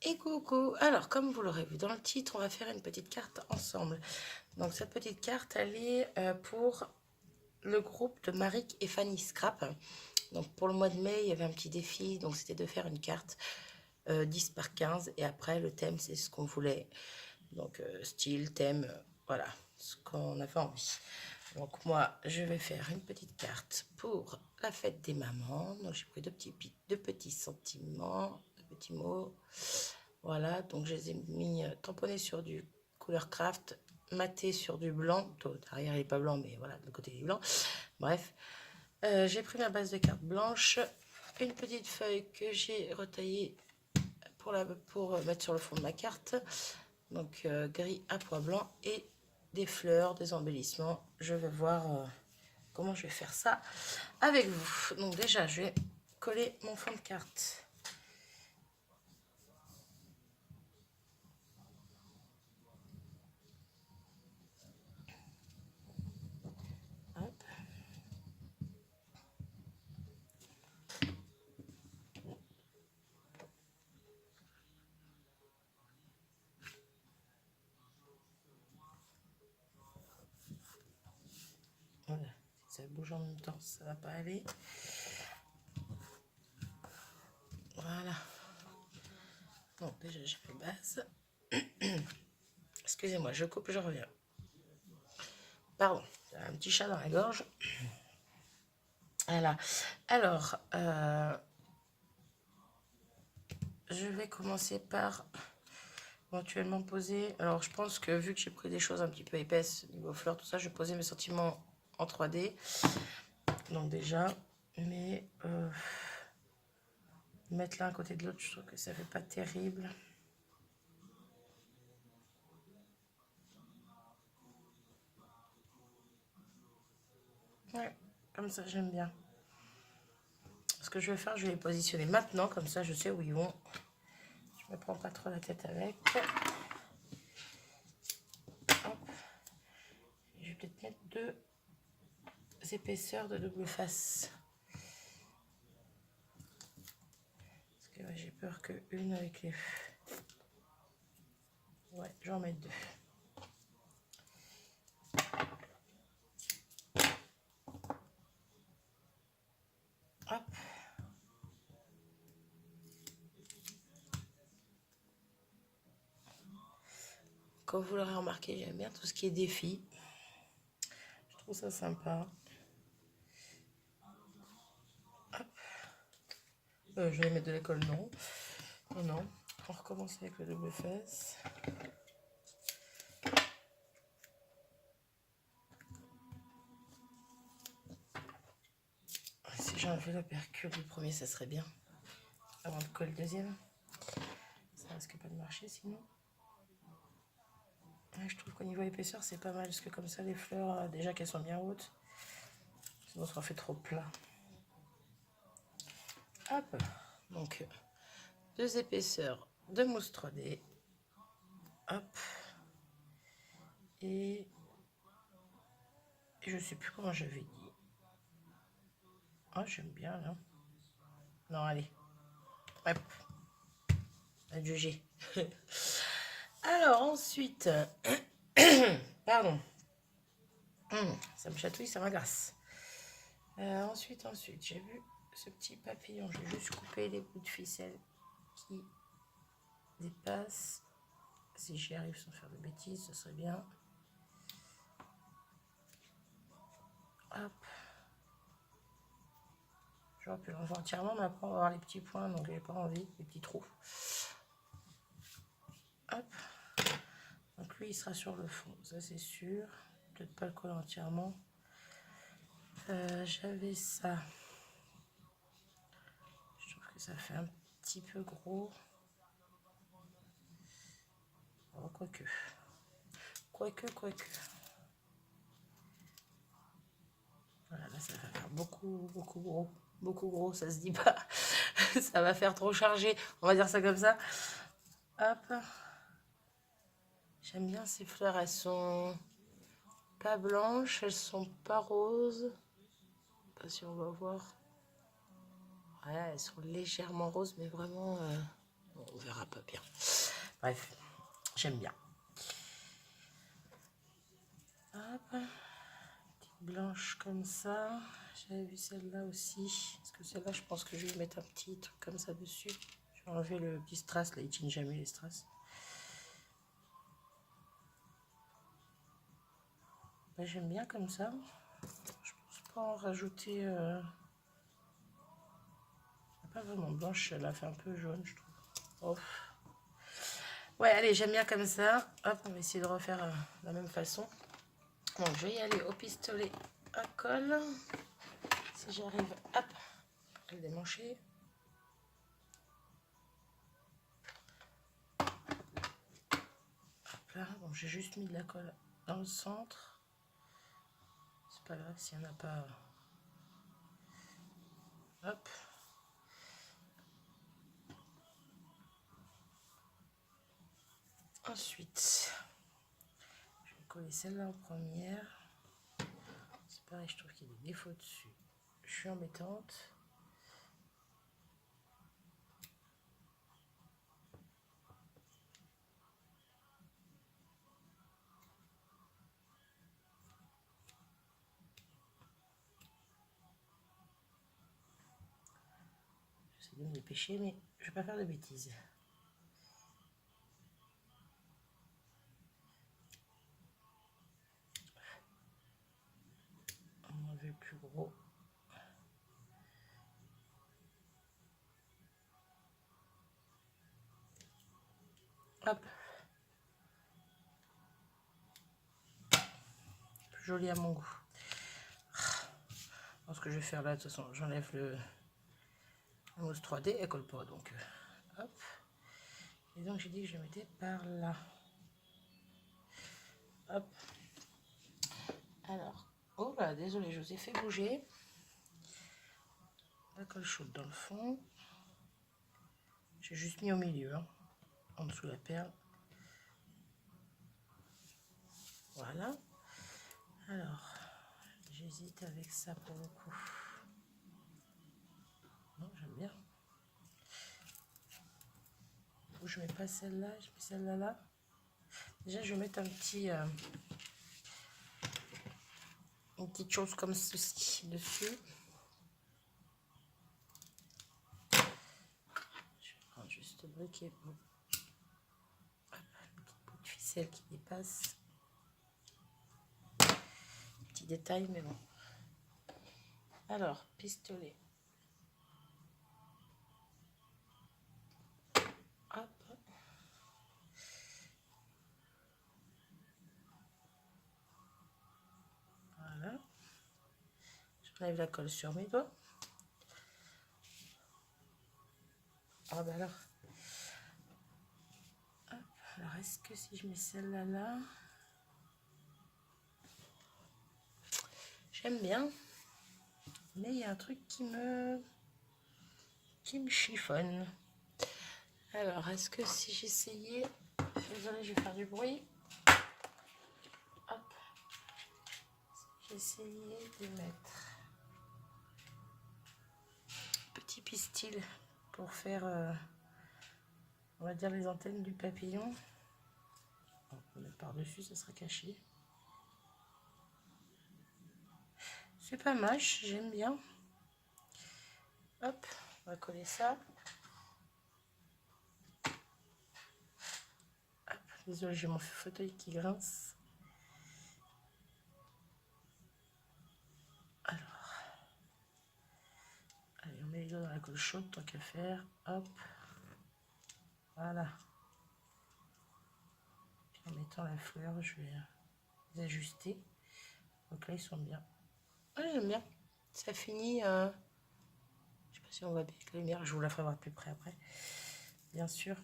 Et coucou! Alors, comme vous l'aurez vu dans le titre, on va faire une petite carte ensemble. Donc, cette petite carte, elle est pour le groupe de Marik et Fanny Scrap. Donc, pour le mois de mai, il y avait un petit défi. Donc, c'était de faire une carte 10 par 15. Et après, le thème, c'est ce qu'on voulait. Donc, style, thème, voilà, ce qu'on avait envie. Donc, moi, je vais faire une petite carte pour la fête des mamans. Donc, j'ai pris deux petits sentiments, deux petits mots. Voilà, donc je les ai mis tamponnés sur du couleur craft, maté sur du blanc. Derrière, il n'est pas blanc, mais voilà, de côté, il est blanc. Bref, j'ai pris ma base de cartes blanche, une petite feuille que j'ai retaillée pour mettre sur le fond de ma carte. Donc, gris à pois blanc et des fleurs, des embellissements. Je vais voir comment je vais faire ça avec vous. Donc, déjà, je vais coller mon fond de carte. Hop. Voilà, si ça bouge en même temps, ça va pas aller. Voilà. Donc déjà j'ai mes bases. Excusez-moi, je coupe, je reviens. Pardon, j'ai un petit chat dans la gorge. Voilà. Alors, je vais commencer par éventuellement poser. Alors, je pense que vu que j'ai pris des choses un petit peu épaisses niveau fleurs, tout ça, je vais poser mes sentiments en 3D. Donc déjà, mais mettre l'un à côté de l'autre, je trouve que ça fait pas terrible. Ouais, comme ça j'aime bien. Ce que je vais faire, je vais les positionner maintenant, comme ça je sais où ils vont. Je me prends pas trop la tête avec. Hop. Je vais peut-être mettre deux épaisseurs de double face. Parce que ouais, j'ai peur que une avec les... Ouais, j'en mets deux. Hop. Comme vous l'aurez remarqué, j'aime bien tout ce qui est défi. Je trouve ça sympa. Hop. Je vais mettre de l'école, non. Non, non. On recommence avec le double face. Si j'ai enlevé l'opercule du premier, ça serait bien. Avant de coller le deuxième. Ça risque pas de marcher sinon. Ouais, je trouve qu'au niveau épaisseur, c'est pas mal. Parce que comme ça, les fleurs, déjà qu'elles sont bien hautes. Sinon, ça en fait trop plat. Hop. Donc, deux épaisseurs de mousse 3D. Hop. Et je sais plus comment j'avais dit. Ah, j'aime bien là. Non, allez. Hop. À juger. Alors, ensuite. Pardon. Ça me chatouille, ça m'agace. Ensuite, j'ai vu ce petit papillon. Je vais juste couper les bouts de ficelle qui dépassent. Si j'y arrive sans faire de bêtises, ce serait bien. Hop. J'aurais pu l'enlever entièrement, mais après on va avoir les petits points, donc j'ai pas envie, les petits trous. Hop. Donc lui, il sera sur le fond, ça c'est sûr. Peut-être pas le coller entièrement. J'avais ça. Je trouve que ça fait un petit peu gros. Oh, quoique. Quoique. Voilà, là ça va faire beaucoup gros. Beaucoup gros, ça se dit pas. Ça va faire trop chargé. On va dire ça comme ça. Hop. J'aime bien ces fleurs, elles sont pas blanches, elles sont pas roses. Je sais pas si on va voir. Ouais, elles sont légèrement roses, mais vraiment, on verra pas bien. Bref, j'aime bien. Hop, petite blanche comme ça. J'avais vu celle-là aussi. Parce que celle-là, je pense que je vais mettre un petit truc comme ça dessus. Je vais enlever le petit strass, là, il tient jamais les strass. Ben, j'aime bien comme ça. Je pense pas en rajouter. Pas vraiment blanche, elle a fait un peu jaune, je trouve. Oh. Ouais, allez, j'aime bien comme ça. Hop, on va essayer de refaire de la même façon. Donc, je vais y aller au pistolet à colle. Si j'arrive, hop, à le démancher. Hop là, bon, j'ai juste mis de la colle dans le centre. C'est pas grave s'il n'y en a pas. Hop. Ensuite, je vais coller celle-là en première. C'est pareil, je trouve qu'il y a des défauts dessus. Je suis embêtante. J'essaie de me dépêcher, mais je vais pas faire de bêtises. On veut le plus gros. Hop. Plus joli à mon goût. Ce que je vais faire là, de toute façon, j'enlève le mousse 3D, elle colle pas, donc hop. Et donc j'ai dit que je le mettais par là. Hop. Alors, oh là, désolé, je vous ai fait bouger. La colle chaude dans le fond. J'ai juste mis au milieu, hein, en dessous de la perle. Voilà. Alors, j'hésite avec ça pour le coup. Non, j'aime bien. Ou je mets pas celle-là, je mets celle-là là. Déjà, je vais mettre un petit, une petite chose comme ceci dessus. Je vais prendre juste le briquet. Hop, une petite bout de ficelle qui dépasse. Petit détail, mais bon. Alors, pistolet. Hop. Voilà. J'enlève la colle sur mes doigts. Ah bah alors. Hop. Alors, est-ce que si je mets celle-là là, j'aime bien. Mais il y a un truc qui me chiffonne. Alors, est-ce que si j'essayais... Désolée, je vais faire du bruit. Hop. J'essayais de mettre petit pistil pour faire, on va dire, les antennes du papillon. On peut mettre par-dessus, ça sera caché. C'est pas moche, j'aime bien. Hop, on va coller ça. Hop, désolé, j'ai mon fauteuil qui grince. Alors, allez, on met les doigts dans la colle chaude, tant qu'à faire. Hop, voilà. Puis en mettant la fleur, je vais les ajuster. Donc là, ils sont bien. Ouais, j'aime bien. Ça finit... je sais pas si on voit bien avec la lumière, je vous la ferai voir de plus près après. Bien sûr.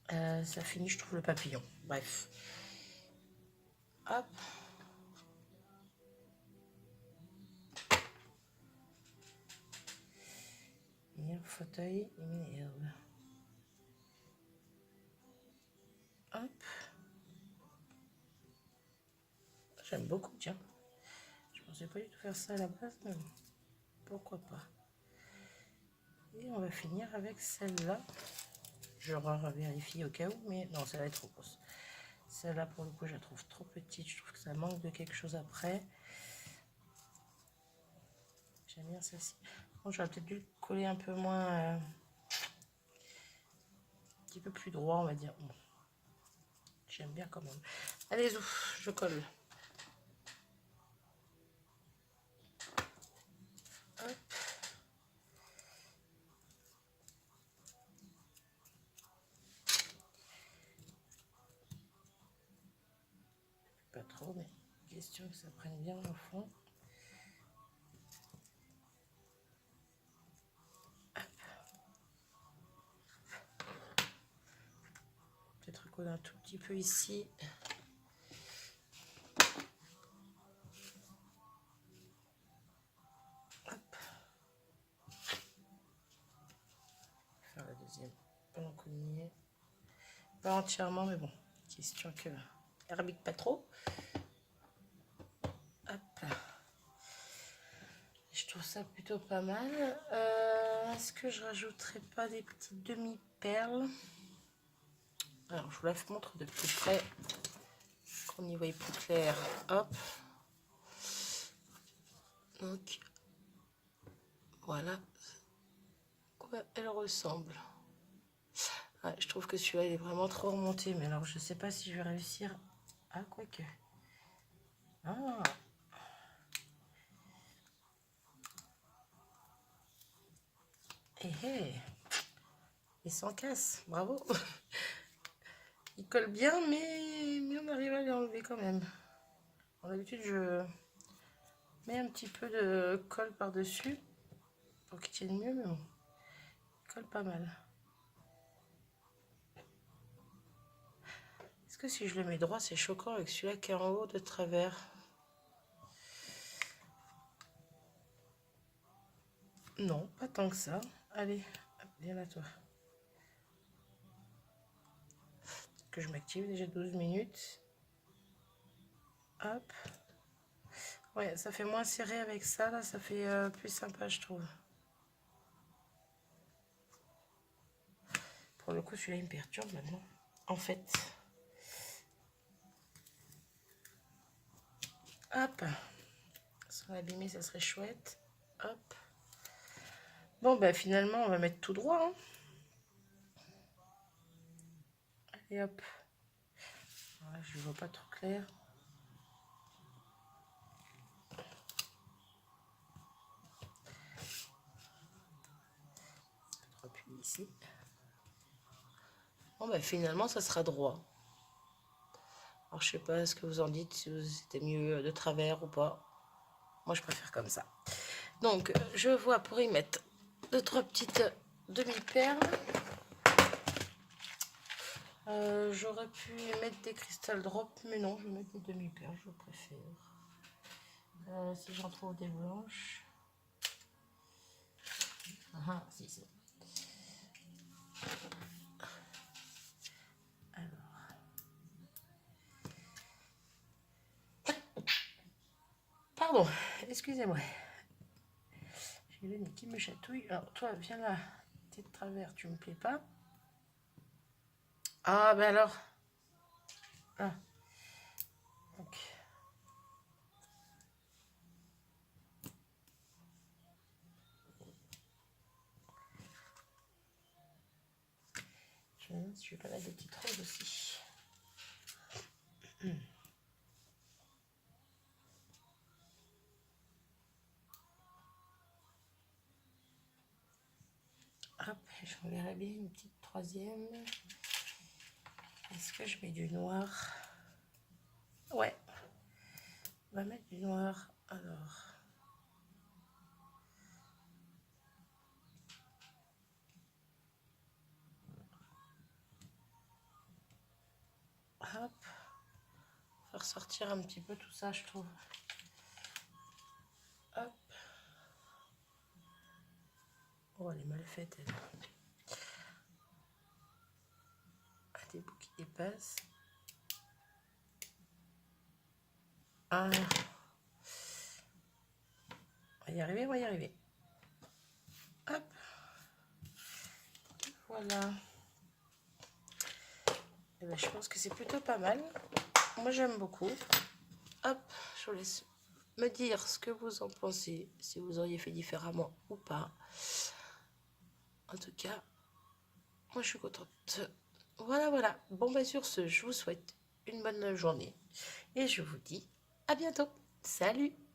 Ça finit, je trouve, le papillon. Bref. Hop. Et un fauteuil, il m'énerve. Hop. J'aime beaucoup, tiens. Je pensais pas du tout faire ça à la base, mais pourquoi pas. Et on va finir avec celle-là. Je vérifie au cas où, mais non, celle-là est trop grosse. Celle-là, pour le coup, je la trouve trop petite. Je trouve que ça manque de quelque chose après. J'aime bien celle-ci. Bon, j'aurais peut-être dû coller un peu moins... un petit peu plus droit, on va dire. Bon. J'aime bien quand même. Allez, ouf, je colle. Hop. Pas trop, mais question que ça prenne bien au fond. Peut-être coller un tout petit peu ici. Hop. Faire la deuxième pendant qu'on y est. Pas entièrement, mais bon. Question que herbique pas trop. Hop. Je trouve ça plutôt pas mal. Est-ce que je rajouterais pas des petites demi-perles? Alors, je vous la montre de plus près, qu'on y voit plus clair. Hop. Donc, voilà quoi elle ressemble. Ouais, je trouve que celui-là, il est vraiment trop remonté. Mais alors, je sais pas si je vais réussir. Ah, quoique. Ah. Hé, hé. Il s'en casse. Bravo. Il colle bien, mais on arrive à les enlever quand même. D'habitude, je mets un petit peu de colle par-dessus pour qu'il tienne mieux, mais bon, il colle pas mal. Est-ce que si je le mets droit, c'est choquant avec celui-là qui est en haut de travers? Non, pas tant que ça. Allez, viens à toi. Que je m'active déjà 12 minutes. Hop. Ouais, ça fait moins serré avec ça, là, ça fait plus sympa, je trouve. Pour le coup, celui-là, il me perturbe maintenant. En fait. Hop. Sans l'abîmer, ça serait chouette. Hop. Bon, bah finalement, on va mettre tout droit. Hein. Allez, hop. Ouais, je ne vois pas trop clair. Appuie ici. Bon, bah finalement, ça sera droit. Alors, je sais pas ce que vous en dites, si c'était mieux de travers ou pas. Moi, je préfère comme ça. Donc, je vois pour y mettre 2-3 petites demi-perles. J'aurais pu mettre des crystal drops, mais non, je vais mettre des demi-perles, je préfère. Si j'en trouve des blanches. Ah, si, c'est. Alors. Pardon, excusez-moi. J'ai le nez qui me chatouille. Alors, toi, viens là. T'es de travers, tu me plais pas. Ah, ben alors. Ah. Donc. Je me demande si je vais pas mettre des petites roses aussi. Hop, j'en verrai bien une petite troisième. Est-ce que je mets du noir? Ouais. On va mettre du noir. Alors. Hop. Faire sortir un petit peu tout ça, je trouve. Hop. Oh, elle est mal faite, elle. Ah, des bouts qui dépassent. Ah. On va y arriver, on va y arriver. Hop. Voilà. Et ben, je pense que c'est plutôt pas mal. Moi, j'aime beaucoup. Hop, je vous laisse me dire ce que vous en pensez, si vous auriez fait différemment ou pas. En tout cas, moi, je suis contente. Voilà, voilà. Bon, bah, sur ce, je vous souhaite une bonne journée. Et je vous dis à bientôt. Salut!